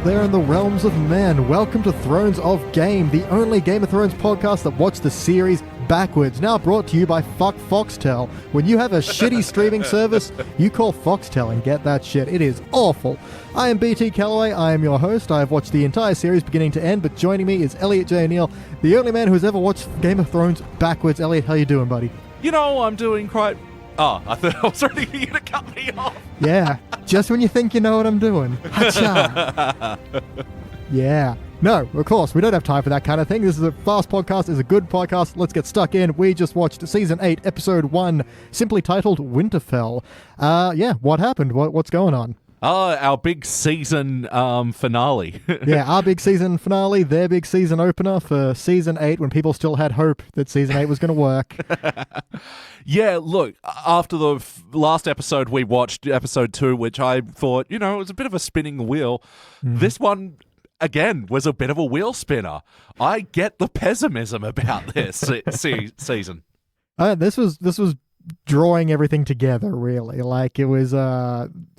there in the realms of men. Welcome to Thrones of Game, the only Game of Thrones podcast that watched the series backwards. Now brought to you by Foxtel. When you have a shitty streaming service, you call Foxtel and get that shit. It is awful. I am BT Calloway. I am your host. I have watched the entire series beginning to end, but joining me is Elliot Jay O'Neill, the only man who has ever watched Game of Thrones backwards. Elliot, how you doing, buddy? You know, I'm doing quite... Oh, I thought I was ready for you to cut me off. Yeah, just when you think you know what I'm doing. Hacha. Yeah. No, of course, we don't have time for that kind of thing. This is a fast podcast. It's a good podcast. Let's get stuck in. We just watched Season 8, Episode 1, simply titled Winterfell. Yeah, what happened? What's going on? Our big season finale. Yeah, our big season finale, their big season opener for Season 8 when people still had hope that Season 8 was going to work. Yeah, look, after the last episode we watched, Episode 2, which I thought, you know, it was a bit of a spinning wheel. This one... Again, was a bit of a wheel spinner. I get the pessimism about this season. This was drawing everything together, really. Like, it was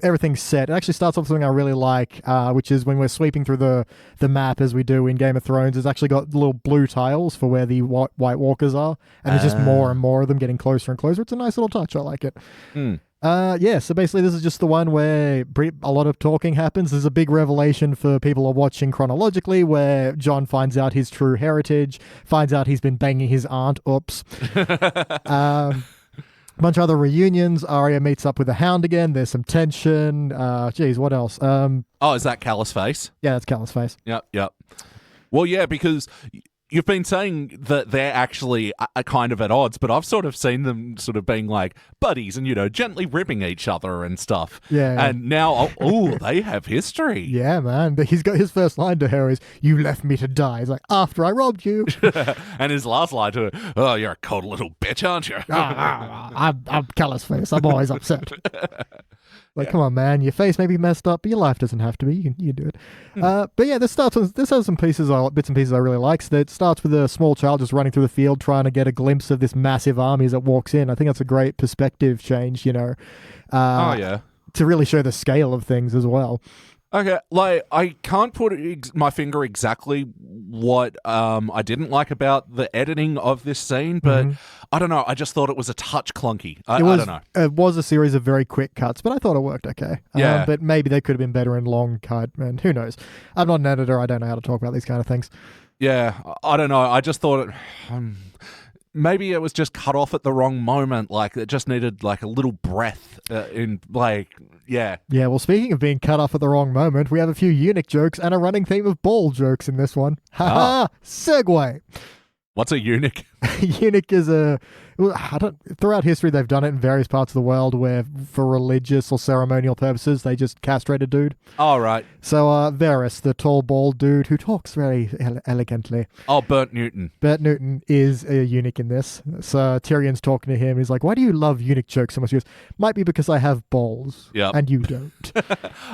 everything set. It actually starts off with something I really like, which is when we're sweeping through the map as we do in Game of Thrones. It's actually got little blue tiles for where the White Walkers are, and there's just more and more of them getting closer and closer. It's a nice little touch. I like it. Yeah, so basically this is just the one where a lot of talking happens. There's a big revelation for people who are watching chronologically where Jon finds out his true heritage, finds out he's been banging his aunt. Oops. A bunch of other reunions. Arya meets up with the Hound again. There's some tension. Geez, what else? Oh, is that Callous Face? Yeah, that's Callous Face. Yep. Well, yeah, because... You've been saying that they're actually kind of at odds, but I've sort of seen them sort of being like buddies and, you know, gently ribbing each other and stuff. Yeah. And now, they have history. Yeah, man. He's got his first line to her is, "You left me to die." He's like, "After I robbed you." And his last line to her, "Oh, you're a cold little bitch, aren't you?" I'm Callous Face. I'm always upset. Like, come on, man. Your face may be messed up, but your life doesn't have to be. You can do it. But yeah, this has some bits and pieces I really like. So it starts with a small child just running through the field, trying to get a glimpse of this massive army as it walks in. I think that's a great perspective change, you know. Yeah. To really show the scale of things as well. Okay, like, I can't put my finger exactly what I didn't like about the editing of this scene, but I don't know. I just thought it was a touch clunky. I don't know. It was a series of very quick cuts, but I thought it worked okay. Yeah. But maybe they could have been better in long cut, and who knows? I'm not an editor. I don't know how to talk about these kind of things. Yeah, I don't know. I just thought it... maybe it was just cut off at the wrong moment. Like, it just needed, like, a little breath in, like... Yeah. Yeah, well, speaking of being cut off at the wrong moment, we have a few eunuch jokes and a running theme of ball jokes in this one. Ha-ha! Segue! What's a eunuch? Eunuch is throughout history, they've done it in various parts of the world where, for religious or ceremonial purposes, they just castrate a dude. Oh, right. So, Varys, the tall, bald dude who talks very elegantly. Oh, Bert Newton. Bert Newton is a eunuch in this. So, Tyrion's talking to him. He's like, "Why do you love eunuch jokes so much?" He goes, "Might be because I have balls." Yep. And you don't.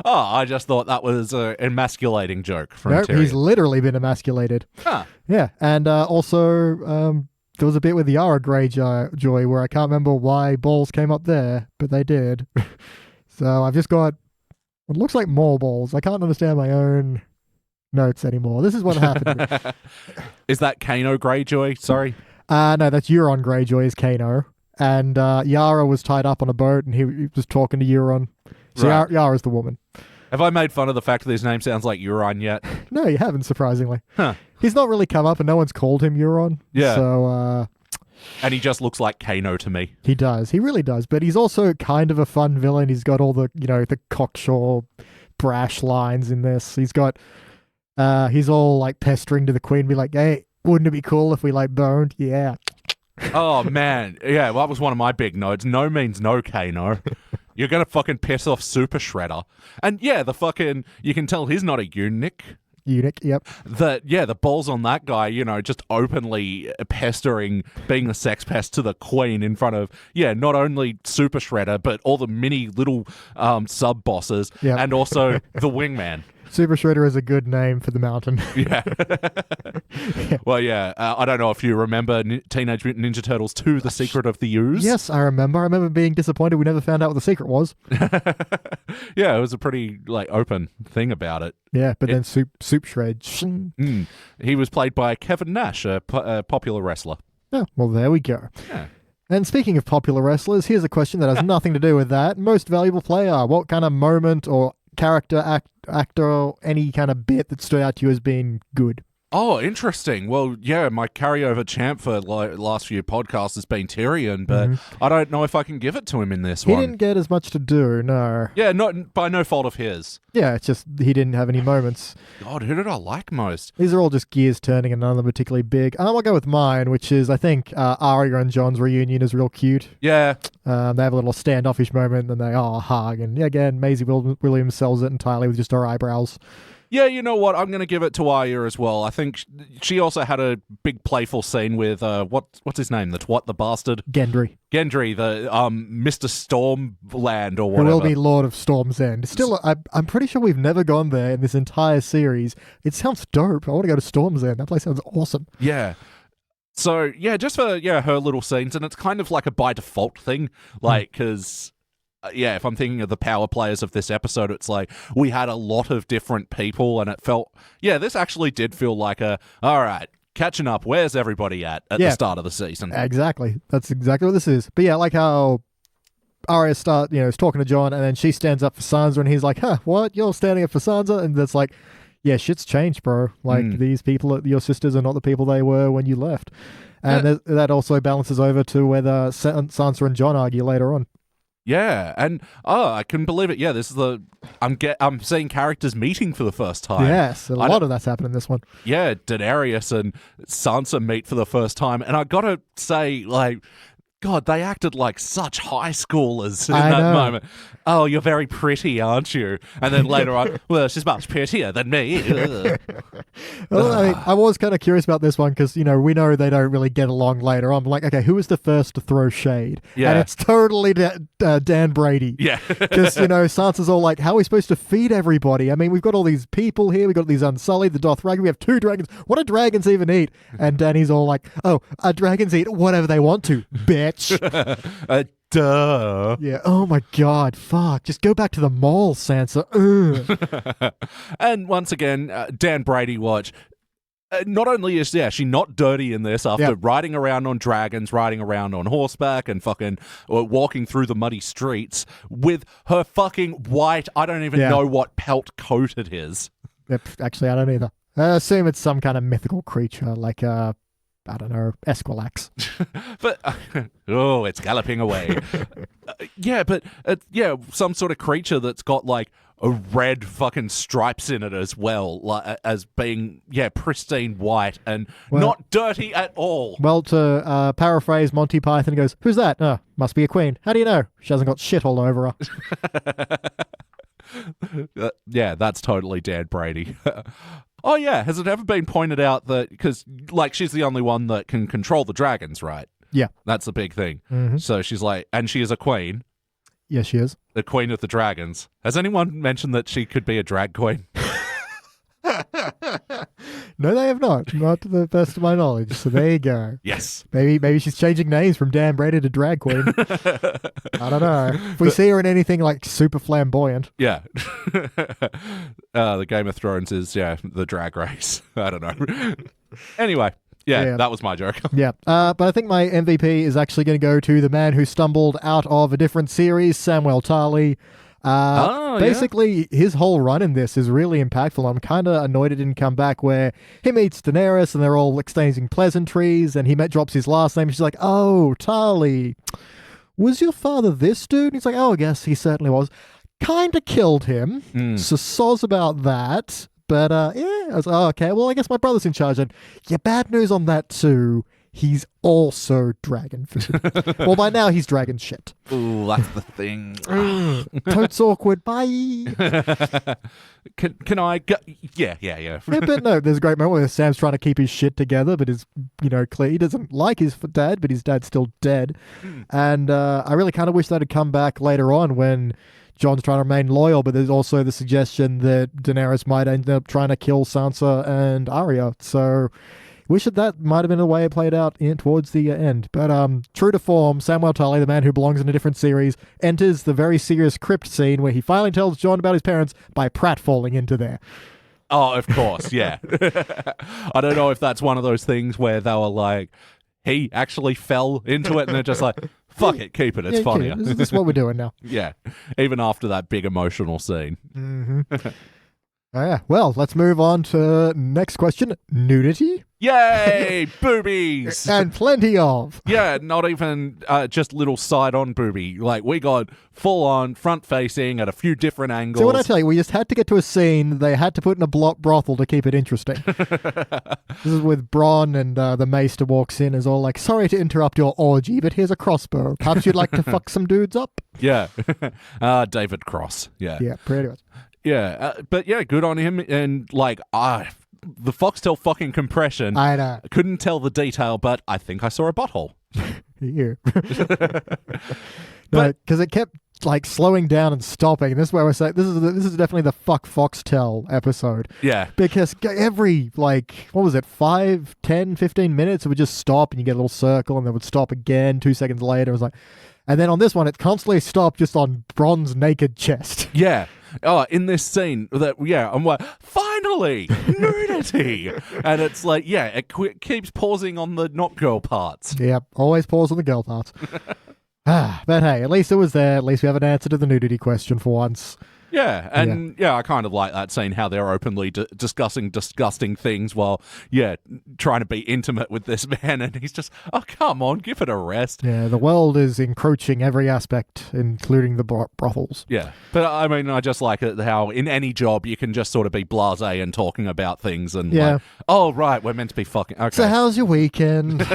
Oh, I just thought that was an emasculating joke from Nope, Tyrion. He's literally been emasculated. Huh. Yeah, and also... there was a bit with Yara Greyjoy where I can't remember why balls came up there, but they did. So I've just got what looks like more balls. I can't understand my own notes anymore. This is what happened. Is that Kano Greyjoy? Sorry. No, that's Euron Greyjoy is Kano. And Yara was tied up on a boat and he was talking to Euron. So right. Yara's the woman. Have I made fun of the fact that his name sounds like Euron yet? No, you haven't, surprisingly. Huh. He's not really come up and no one's called him Euron. Yeah. So, and he just looks like Kano to me. He does. He really does. But he's also kind of a fun villain. He's got all the, the cocksure, brash lines in this. He's got, he's all like pestering to the queen, be like, "Hey, wouldn't it be cool if we like boned?" Yeah. Oh, man. Yeah, well, that was one of my big notes. No means no, Kano. You're going to fucking piss off Super Shredder. And yeah, you can tell he's not a eunuch. Eunuch, yep. The balls on that guy, just openly pestering, being a sex pest to the queen in front of, not only Super Shredder, but all the mini little sub-bosses, and also the wingman. Super Shredder is a good name for the mountain. Yeah. Well, yeah. I don't know if you remember Teenage Mutant Ninja Turtles 2, The Secret of the Ooze. Yes, I remember. I remember being disappointed we never found out what the secret was. Yeah, it was a pretty open thing about it. Yeah, but then Soup Shred. He was played by Kevin Nash, a popular wrestler. Oh, well, there we go. Yeah. And speaking of popular wrestlers, here's a question that has nothing to do with that. Most valuable player. What kind of moment or character, actor, or any kind of bit that stood out to you as being good? Oh, interesting. Well, yeah, my carryover champ for last few podcasts has been Tyrion, but I don't know if I can give it to him in this one. He didn't get as much to do, no. Yeah, not by no fault of his. Yeah, it's just he didn't have any moments. God, who did I like most? These are all just gears turning and none of them particularly big. I'll go with mine, which is, I think, Arya and Jon's reunion is real cute. Yeah. They have a little standoffish moment and they hug. And again, Maisie Williams sells it entirely with just her eyebrows. Yeah, you know what? I'm going to give it to Arya as well. I think she also had a big playful scene with, what's his name? The bastard? Gendry, the Mr. Stormland or who whatever. will be Lord of Storm's End. Still, I'm pretty sure we've never gone there in this entire series. It sounds dope. I want to go to Storm's End. That place sounds awesome. Yeah. So, yeah, just for her little scenes, and it's kind of like a by default thing, because... yeah, if I'm thinking of the power players of this episode, it's like we had a lot of different people and it felt, this actually did feel like all right, catching up, where's everybody at the start of the season? Exactly. That's exactly what this is. But yeah, like how Arya is talking to Jon and then she stands up for Sansa and he's like, what? You're standing up for Sansa? And that's like, yeah, shit's changed, bro. Like these people, your sisters are not the people they were when you left. And that also balances over to whether Sansa and Jon argue later on. Yeah, and I couldn't believe it. Yeah, this is I'm seeing characters meeting for the first time. Yes, a lot of that's happened in this one. Yeah, Daenerys and Sansa meet for the first time, and I gotta say, God, they acted like such high schoolers in that moment. Oh, you're very pretty, aren't you? And then later on, well, she's much prettier than me. Well, I was kind of curious about this one because, we know they don't really get along later on. Like, okay, who was the first to throw shade? Yeah. And it's totally Dan Brady. Yeah. Because, Sansa's all like, how are we supposed to feed everybody? I mean, we've got all these people here. We've got these Unsullied, the Dothraki. We have 2 dragons. What do dragons even eat? And Danny's all like, dragons eat whatever they want to, bitch. Duh. Yeah. Oh my God. Fuck. Just go back to the mall, Sansa. And once again, Dan Brady watch. Not only is she not dirty in this after riding around on dragons, riding around on horseback, and fucking walking through the muddy streets with her fucking white, I don't even know what pelt coat it is. Yep. Actually, I don't either. I assume it's some kind of mythical creature like I don't know, Esquilax. But, it's galloping away. Some sort of creature that's got, a red fucking stripes in it as well, as being, pristine white and not dirty at all. Well, to paraphrase Monty Python, he goes, who's that? Must be a queen. How do you know? She hasn't got shit all over her. That's totally Dan Brady. Oh, yeah. Has it ever been pointed out that, because, she's the only one that can control the dragons, right? Yeah. That's the big thing. Mm-hmm. So she's and she is a queen. Yes, she is. The queen of the dragons. Has anyone mentioned that she could be a drag queen? No, they have not. Not to the best of my knowledge. So there you go. Yes. Maybe she's changing names from Dan Brady to Drag Queen. I don't know. If we see her in anything super flamboyant. Yeah. The Game of Thrones is, the drag race. I don't know. Anyway. Yeah, that was my joke. Yeah. But I think my MVP is actually going to go to the man who stumbled out of a different series, Samwell Tarly. Basically, his whole run in this is really impactful. I'm kind of annoyed it didn't come back, where he meets Daenerys and they're all exchanging pleasantries, and he drops his last name. And she's like, "Oh, Tarly, was your father this dude?" And he's like, "Oh, I guess he certainly was." Kind of killed him. So soz about that. But I was like, okay, well, I guess my brother's in charge. And bad news on that too. He's also dragon food. Well, by now he's dragon shit. Ooh, that's the thing. Totes awkward. Bye. Can I go? Yeah. But no, there's a great moment where Sam's trying to keep his shit together, but is clear he doesn't like his dad, but his dad's still dead. And I really kind of wish that had come back later on when Jon's trying to remain loyal, but there's also the suggestion that Daenerys might end up trying to kill Sansa and Arya. So wish that might have been the way it played out towards the end. But true to form, Samwell Tully, the man who belongs in a different series, enters the very serious crypt scene where he finally tells Jon about his parents by pratfalling into there. Oh, of course, yeah. I don't know if that's one of those things where they were like, he actually fell into it and they're just like, fuck it, keep it, it's funnier. This is what we're doing now. Yeah, even after that big emotional scene. Mm-hmm. Oh, yeah. Well, let's move on to next question. Nudity? Yay! Boobies! And plenty of. Yeah, not even just little side-on boobie. Like, we got full-on, front-facing at a few different angles. So what I tell you, we just had to get to a scene they had to put in a brothel to keep it interesting. This is with Bronn and the maester walks in is all like, sorry to interrupt your orgy, but here's a crossbow. Perhaps you'd like to fuck some dudes up? Yeah. David Cross. Yeah. Yeah, pretty much. Yeah, but yeah, good on him. And like, the Foxtel fucking compression. I know. Couldn't tell the detail, but I think I saw a butthole. Yeah. No, because it kept like slowing down and stopping. And this is where we're saying this is definitely the fuck Foxtel episode. Yeah. Because every like, what was it, 5, 10, 15 minutes, it would just stop and you get a little circle and then it would stop again 2 seconds later. It was like, and then on this one, it constantly stopped just on Bronn's naked chest. Yeah. Oh, in this scene, I'm like, finally, nudity. And it's like, yeah, it keeps pausing on the not girl parts. Yep, always pause on the girl parts. But hey, at least it was there. At least we have an answer to the nudity question for once. Yeah, and yeah, I kind of like that scene, how they're openly discussing disgusting things while, trying to be intimate with this man, and he's just, oh, come on, give it a rest. Yeah, the world is encroaching every aspect, including the brothels. Yeah, but I mean, I just like it how in any job you can just sort of be blasé and talking about things and like, oh, right, we're meant to be fucking, okay. So how's your weekend?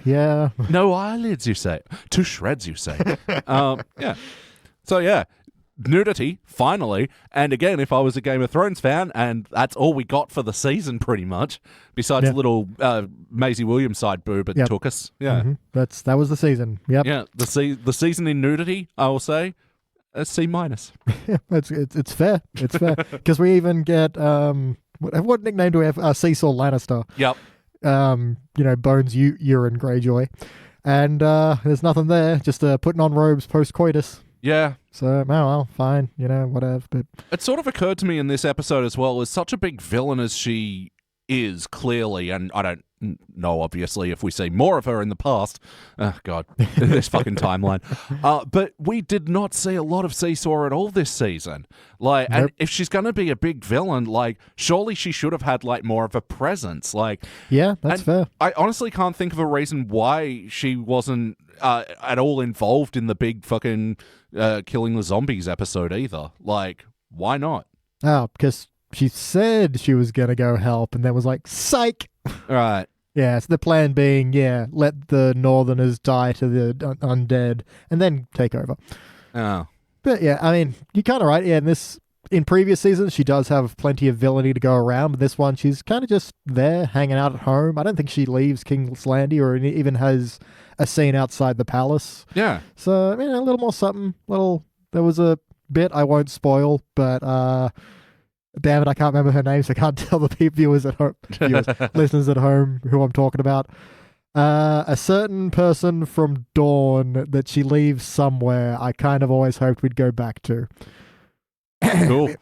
Yeah. No eyelids, you say. 2 shreds, you say. Yeah. So, yeah. Nudity, finally. And again, if I was a Game of Thrones fan, and that's all we got for the season pretty much, besides little Maisie Williams side boob it took us. Yeah. Mm-hmm. That was the season. Yep. Yeah, the season in nudity, I will say, a C-. Yeah, it's fair. It's fair. Because we even get, what nickname do we have? Cecil Lannister. Yep. Bones urine Greyjoy. And there's nothing there, just putting on robes post-coitus. Yeah. So, well, fine, whatever. But it sort of occurred to me in this episode as well, as such a big villain as she is, clearly, and I don't know, obviously, if we see more of her in the past. Oh, God, this fucking timeline. But we did not see a lot of Seesaw at all this season. Like, and if she's going to be a big villain, like, surely she should have had, like, more of a presence. Like, yeah, that's fair. I honestly can't think of a reason why she wasn't at all involved in the big fucking killing the zombies episode either. Like, why not? Oh, because she said she was going to go help and then was like, psych! Right. Yeah, so the plan being, let the Northerners die to the undead and then take over. Oh. But yeah, I mean, you're kind of right. Yeah, in previous seasons, she does have plenty of villainy to go around, but this one, she's kind of just there, hanging out at home. I don't think she leaves King's Landing or even has a scene outside the palace. Yeah. So, I mean, a little more something. There was a bit I won't spoil, but damn it, I can't remember her name, so I can't tell the viewers at home, listeners at home who I'm talking about. A certain person from Dawn that she leaves somewhere, I kind of always hoped we'd go back to. Cool.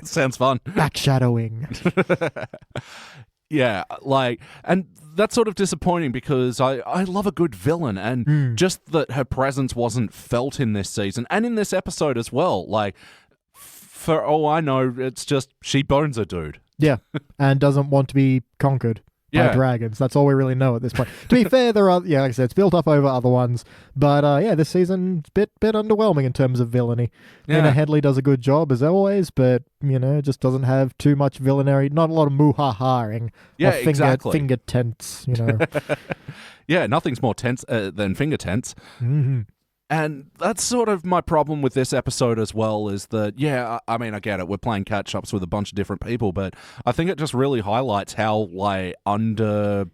Sounds fun. Backshadowing. Yeah, like, and that's sort of disappointing because I love a good villain, and just that her presence wasn't felt in this season and in this episode as well. Like, for all I know, it's just she bones a dude. Yeah. And doesn't want to be conquered by dragons. That's all we really know at this point. To be fair, there are, like I said, it's built up over other ones. But this season's a bit underwhelming in terms of villainy. Lena Headley does a good job as always, but, just doesn't have too much villainy. Not a lot of moo-ha-haing. Yeah, exactly. Finger tense, Yeah, nothing's more tense than finger tense. Mm-hmm. And that's sort of my problem with this episode as well, is that, I mean, I get it, we're playing catch-ups with a bunch of different people, but I think it just really highlights how, like, underwritten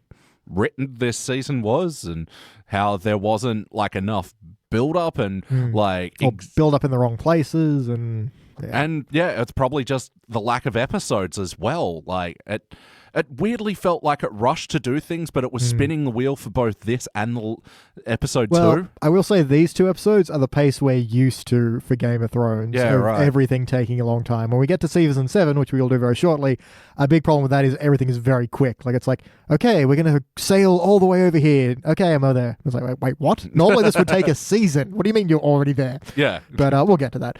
this season was and how there wasn't, like, enough build up and like or build up in the wrong places and it's probably just the lack of episodes as well. Like it weirdly felt like it rushed to do things, but it was spinning the wheel for both this and the episode 2. I will say these 2 episodes are the pace we're used to for Game of Thrones. Yeah, right. Everything taking a long time. When we get to season 7, which we will do very shortly, a big problem with that is everything is very quick. Like it's like, okay, we're going to sail all the way over here. Okay, I'm over there. It's like, wait, what? Normally this would take a season. What do you mean you're already there? Yeah. But we'll get to that.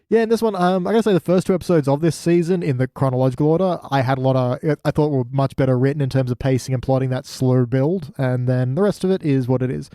Yeah, in this one, I gotta say the first 2 episodes of this season in the chronological order, I thought were much better written in terms of pacing and plotting that slow build, and then the rest of it is what it is.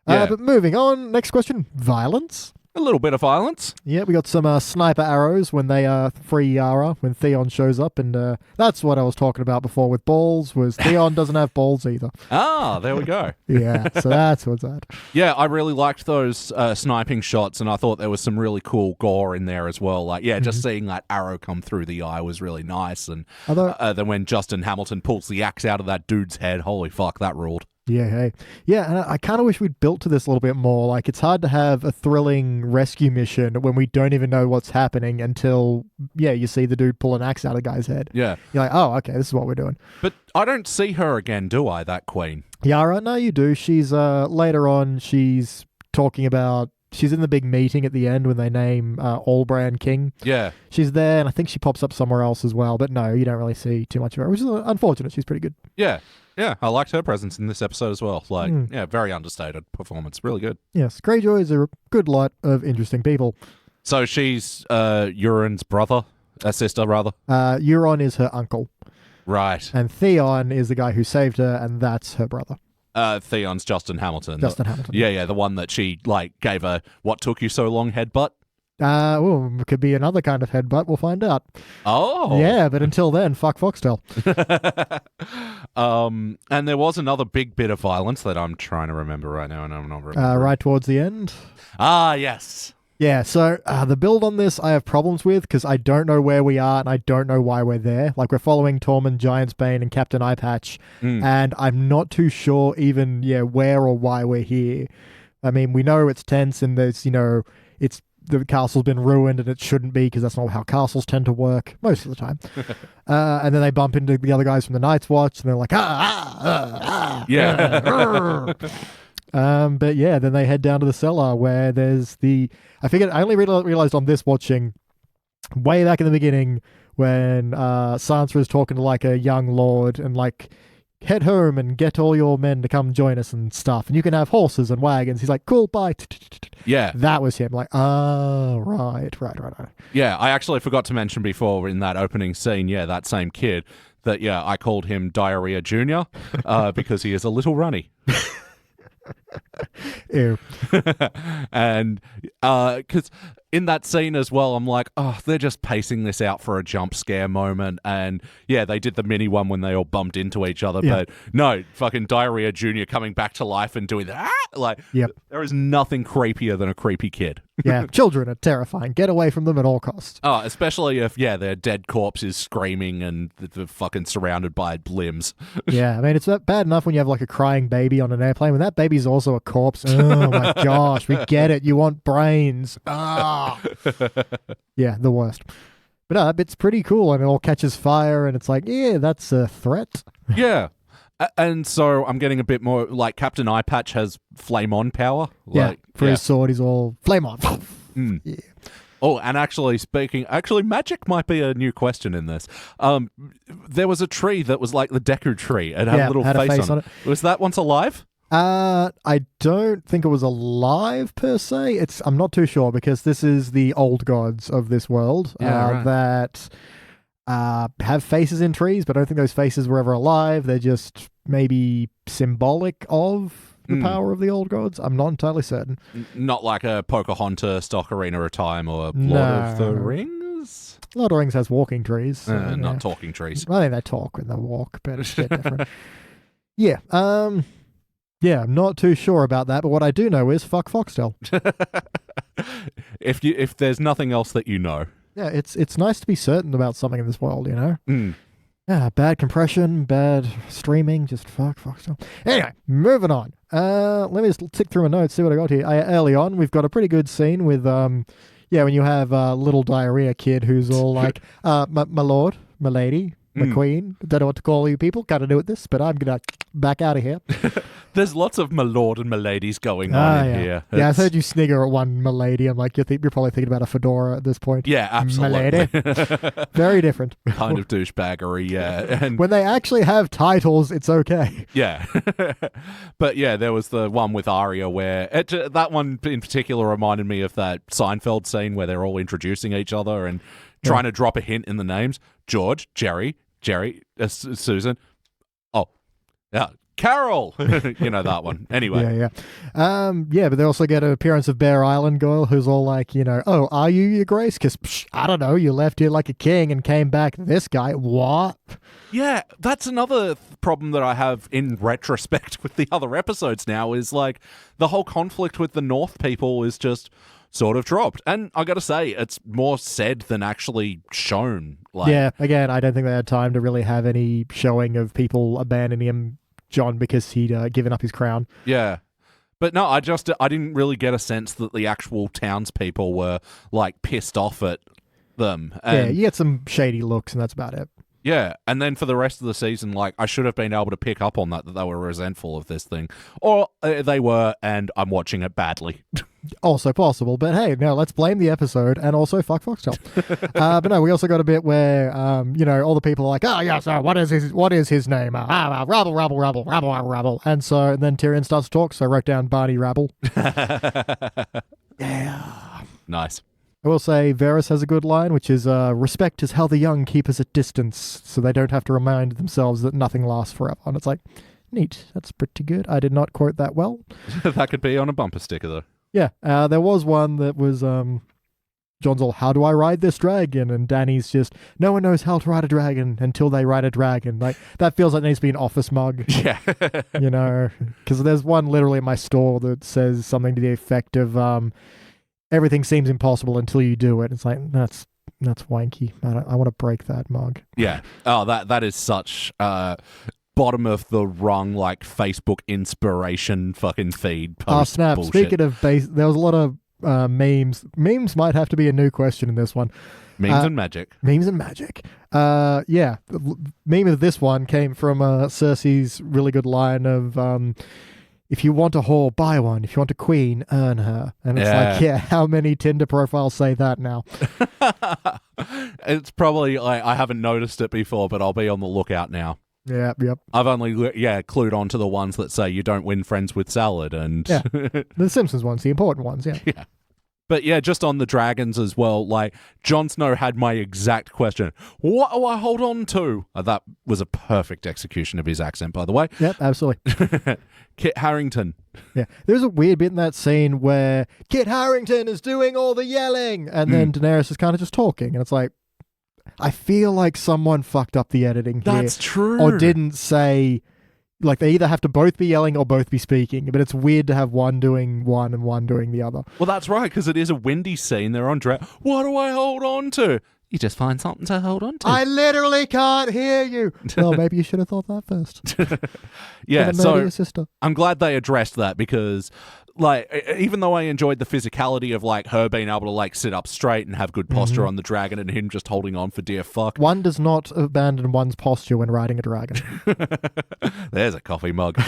But moving on, next question, violence. A little bit of violence. Yeah, we got some sniper arrows when they free Yara, when Theon shows up, and that's what I was talking about before with balls, was Theon doesn't have balls either. Ah, there we go. Yeah, so that's what's that. Yeah, I really liked those sniping shots, and I thought there was some really cool gore in there as well. Like, just seeing that arrow come through the eye was really nice, and then when Justin Hamilton pulls the axe out of that dude's head, holy fuck, that ruled. Yeah, hey. Yeah, and I kind of wish we'd built to this a little bit more. Like, it's hard to have a thrilling rescue mission when we don't even know what's happening until, you see the dude pull an axe out of a guy's head. Yeah. You're like, oh, okay, this is what we're doing. But I don't see her again, do I, that queen? Yara? No, you do. She's, later on, she's talking about, she's in the big meeting at the end when they name Allbran king. Yeah. She's there, and I think she pops up somewhere else as well. But no, you don't really see too much of her, which is unfortunate. She's pretty good. Yeah. Yeah, I liked her presence in this episode as well. Like, very understated performance. Really good. Yes, Greyjoy is a good lot of interesting people. So she's Euron's brother? Sister, rather? Euron is her uncle. Right. And Theon is the guy who saved her, and that's her brother. Theon's Justin Hamilton. Justin Hamilton. Yeah, the one that she, gave a what took you so long headbutt? It could be another kind of headbutt. We'll find out. Oh. Yeah, but until then, fuck Foxtel. And there was another big bit of violence that I'm trying to remember right now, and I'm not remembering. Right towards the end. Ah, yes. Yeah, so the build on this I have problems with because I don't know where we are and I don't know why we're there. Like, we're following Tormund, Giantsbane, and Captain Eyepatch, and I'm not too sure even, where or why we're here. I mean, we know it's tense and there's, it's the castle's been ruined and it shouldn't be because that's not how castles tend to work most of the time. And then they bump into the other guys from the Night's Watch and they're like, yeah. But yeah, then they head down to the cellar where there's I only realized on this watching way back in the beginning when Sansa is talking to like a young lord and like, head home and get all your men to come join us and stuff. And you can have horses and wagons. He's like, cool, bye. Yeah. That was him. Like, right. Yeah, I actually forgot to mention before in that opening scene, that same kid, that, I called him Diarrhea Jr. Because he is a little runny. Ew. And because in that scene as well, I'm like, oh, they're just pacing this out for a jump scare moment. And they did the mini one when they all bumped into each other. Yeah. But no, fucking Diarrhea Jr. coming back to life and doing that. There is nothing creepier than a creepy kid. Yeah, children are terrifying. Get away from them at all costs. Oh, especially if, their dead corpse is screaming and they're fucking surrounded by limbs. Yeah, I mean, it's bad enough when you have like a crying baby on an airplane. When that baby's also a corpse, oh my gosh, we get it. You want brains. Ah. Yeah, the worst. But no, that bit's pretty cool and it all catches fire and it's like, yeah, that's a threat. Yeah. And so I'm getting a bit more like Captain Eyepatch has flame on power. His sword, he's all flame on. Yeah. Oh, and actually magic might be a new question in this. There was a tree that was like the Deku tree. It had a little face on it. Was that once alive? I don't think it was alive per se. I'm not too sure because this is the old gods of this world that have faces in trees, but I don't think those faces were ever alive. They're just maybe symbolic of the power of the old gods. I'm not entirely certain. Not like a Pocahontas, Ocarina of Time, or Lord of the Rings? Lord of the Rings has walking trees. So, not talking trees. I think they talk when they walk, but it's a bit different. Yeah. Yeah, I'm not too sure about that, but what I do know is fuck Foxtel. If there's nothing else that you know. Yeah, it's nice to be certain about something in this world, Yeah, bad compression, bad streaming, just fuck. Anyway, moving on. Let me just tick through my notes, see what I got here. Early on, we've got a pretty good scene with, yeah, when you have a little diarrhea kid who's all like, my lord, my lady, my queen, don't know what to call you people, gotta do with this, but I'm gonna back out of here. There's lots of my lord and my ladies going on in here. Yeah, I've heard you snigger at one milady. I'm like, you're probably thinking about a fedora at this point. Yeah, absolutely. Milady. Very different. Kind of douchebaggery, yeah. And when they actually have titles, it's okay. yeah. But yeah, there was the one with Arya where that one in particular reminded me of that Seinfeld scene where they're all introducing each other and trying to drop a hint in the names. George, Jerry, Susan. Oh, yeah. Carol, you know that one. Anyway, yeah, but they also get an appearance of Bear Island girl who's all like, oh, are you your grace? Because I don't know, you left here like a king and came back this guy. What? Yeah, that's another problem that I have in retrospect with the other episodes now is like the whole conflict with the North people is just sort of dropped. And I gotta say, it's more said than actually shown. Yeah, again, I don't think they had time to really have any showing of people abandoning him, John, because he'd given up his crown. Yeah. But no, I didn't really get a sense that the actual townspeople were like pissed off at them. And, yeah, you get some shady looks and that's about it. Yeah, and then for the rest of the season, like, I should have been able to pick up on that they were resentful of this thing. Or they were, and I'm watching it badly. Also possible, but hey, no, let's blame the episode and also fuck Foxtel. But no, we also got a bit where, all the people are like, oh, yeah, so what is his name? Rabble. And then Tyrion starts to talk, so I wrote down Barney Rabble. Yeah. Nice. I will say Varys has a good line, which is, respect is how the young keep us at distance, so they don't have to remind themselves that nothing lasts forever. And it's like, neat. That's pretty good. I did not quote that well. That could be on a bumper sticker, though. Yeah, there was one that was, John's all, how do I ride this dragon? And Danny's just, no one knows how to ride a dragon until they ride a dragon. Like, that feels like it needs to be an office mug. Yeah. Because there's one literally in my store that says something to the effect of, everything seems impossible until you do it. It's like, that's wanky. I want to break that mug. Yeah. Oh, that is such bottom of the rung, like, Facebook inspiration fucking feed post. Oh, snap. Bullshit. Speaking of there was a lot of memes. Memes might have to be a new question in this one. Memes and magic. Memes and magic. Yeah. The meme of this one came from Cersei's really good line of, if you want a whore, buy one. If you want a queen, earn her. And it's like, yeah, how many Tinder profiles say that now? It's probably, I haven't noticed it before, but I'll be on the lookout now. Yeah, yep. I've only, clued on to the ones that say you don't win friends with salad. And yeah. The Simpsons ones, the important ones, yeah. Yeah. But yeah, just on the dragons as well, like, Jon Snow had my exact question. What do I hold on to? That was a perfect execution of his accent, by the way. Yep, absolutely. Kit Harington. Yeah, there's a weird bit in that scene where Kit Harington is doing all the yelling, and then Daenerys is kind of just talking, and it's like, I feel like someone fucked up the editing here. That's true. Or didn't say, like, they either have to both be yelling or both be speaking, but it's weird to have one doing one and one doing the other. Well, that's right, because it is a windy scene. They're on What do I hold on to? You just find something to hold on to. I literally can't hear you. Well, maybe you should have thought that first. Yeah, so your sister. I'm glad they addressed that because, like, even though I enjoyed the physicality of, like, her being able to, like, sit up straight and have good posture on the dragon and him just holding on for dear fuck. One does not abandon one's posture when riding a dragon. There's a coffee mug.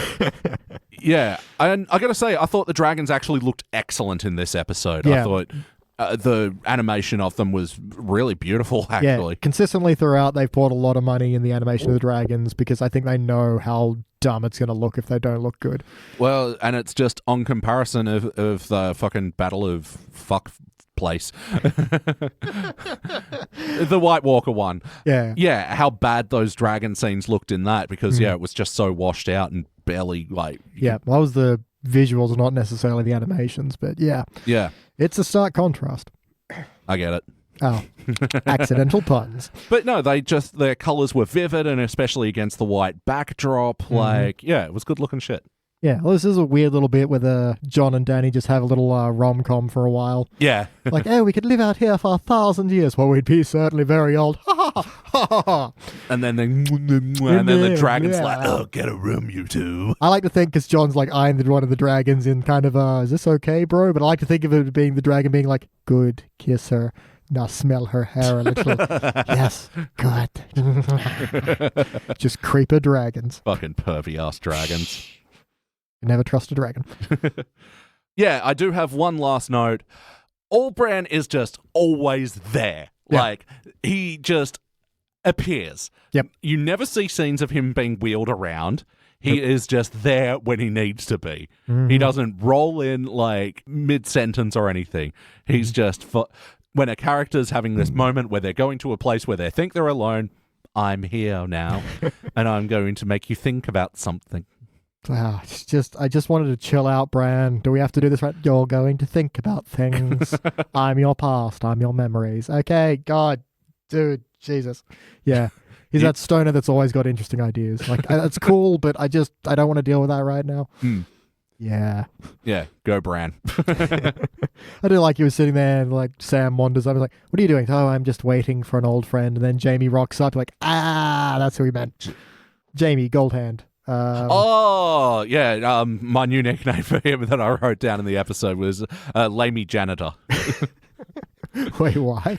Yeah, and I gotta say, I thought the dragons actually looked excellent in this episode. Yeah. I thought the animation of them was really beautiful, actually. Yeah, consistently throughout, they've poured a lot of money in the animation of the dragons because I think they know how dumb it's going to look if they don't look good. Well, and it's just on comparison of the fucking Battle of Fuck place. The White Walker one. Yeah. Yeah, how bad those dragon scenes looked in that because, it was just so washed out and barely, like... Yeah, that was the visuals, not necessarily the animations, but yeah. Yeah. It's a stark contrast. I get it. Oh, accidental puns. But no, their colours were vivid and especially against the white backdrop. Like, yeah, it was good looking shit. Yeah, well, this is a weird little bit where John and Danny just have a little rom-com for a while. Yeah. Like, we could live out here for 1,000 years. Well, we'd be certainly very old. and then the dragon's like, "Oh, get a room, you two." I like to think, because John's like eyeing one of the dragons in kind of, is this okay, bro? But I like to think of it being the dragon being like, good, kiss her. Now smell her hair a little. Yes, good. Just creeper dragons. Fucking pervy ass dragons. Never trust a dragon. Yeah, I do have one last note. Allbran is just always there. Yeah. Like, he just appears. Yep. You never see scenes of him being wheeled around. He is just there when he needs to be. Mm-hmm. He doesn't roll in, like, mid-sentence or anything. He's just... when a character's having this moment where they're going to a place where they think they're alone, I'm here now, and I'm going to make you think about something. I just wanted to chill out, Bran. Do we have to do this right? You're going to think about things. I'm your past. I'm your memories. Okay, God, dude, Jesus. Yeah. He's that stoner that's always got interesting ideas. Like, that's cool, but I don't want to deal with that right now. Yeah. Yeah, go Bran. I do like he was sitting there and like Sam wanders up. I was like, what are you doing? Oh, I'm just waiting for an old friend. And then Jamie rocks up like, that's who he meant. Jamie Goldhand. My new nickname for him that I wrote down in the episode was Lamey Janitor. Wait, why?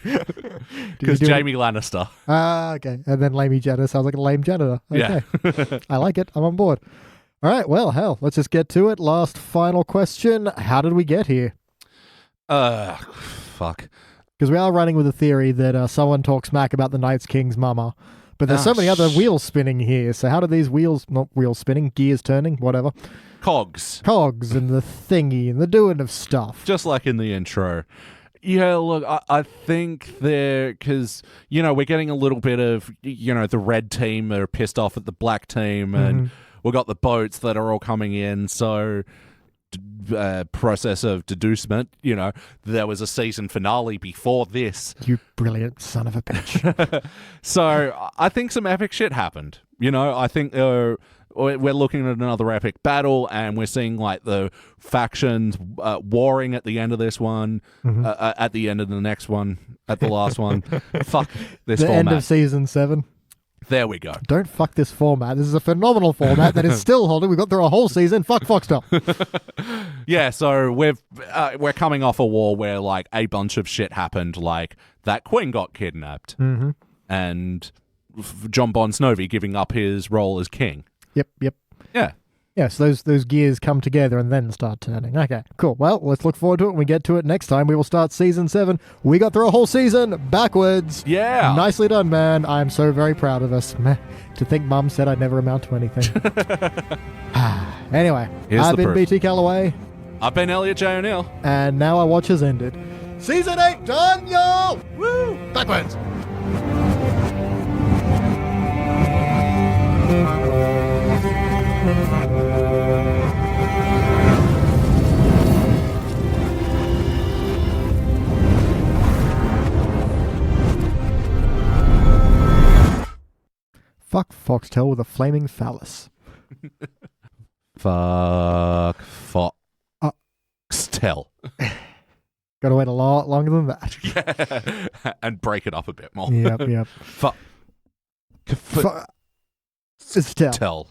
Because Jamie Lannister. Okay. And then Lamey Janitor sounds like a lame janitor. Okay. Yeah. I like it. I'm on board. All right, well, hell, let's just get to it. Last final question. How did we get here? Fuck. Because we are running with a theory that someone talks smack about the Night's King's mama. But there's so many other wheels spinning here. So how do these not wheels spinning, gears turning, whatever. Cogs and the thingy and the doing of stuff. Just like in the intro. Yeah, look, I think because, we're getting a little bit of, the red team are pissed off at the black team and we've got the boats that are all coming in, so process of deducement, there was a season finale before this. You brilliant son of a bitch. So I think some epic shit happened. I think we're looking at another epic battle, and we're seeing like the factions warring at the end of this one, at the end of the next one, at the last one. Fuck this format. The end of season 7. There we go. Don't fuck this format. This is a phenomenal format that is still holding. We've got through a whole season. Fuck Foxtel. Yeah, so we're coming off a war where like a bunch of shit happened, like that queen got kidnapped, and Jon Bon Snowy giving up his role as king. Yep. Yeah. Yeah, so those gears come together and then start turning. Okay, cool. Well, let's look forward to it when we get to it next time. We will start season 7. We got through a whole season backwards. Yeah. Nicely done, man. I'm so very proud of us. Meh. To think Mum said I'd never amount to anything. Anyway, I've been BT Calloway. I've been Elliot Jay O'Neill. And now our watch has ended. Season 8 done, y'all! Woo! Backwards! Fuck Foxtel with a flaming phallus. Fuck Foxtel. Gotta wait a lot longer than that. Yeah. And break it up a bit more. Yep. Fuck. Tell. Tell.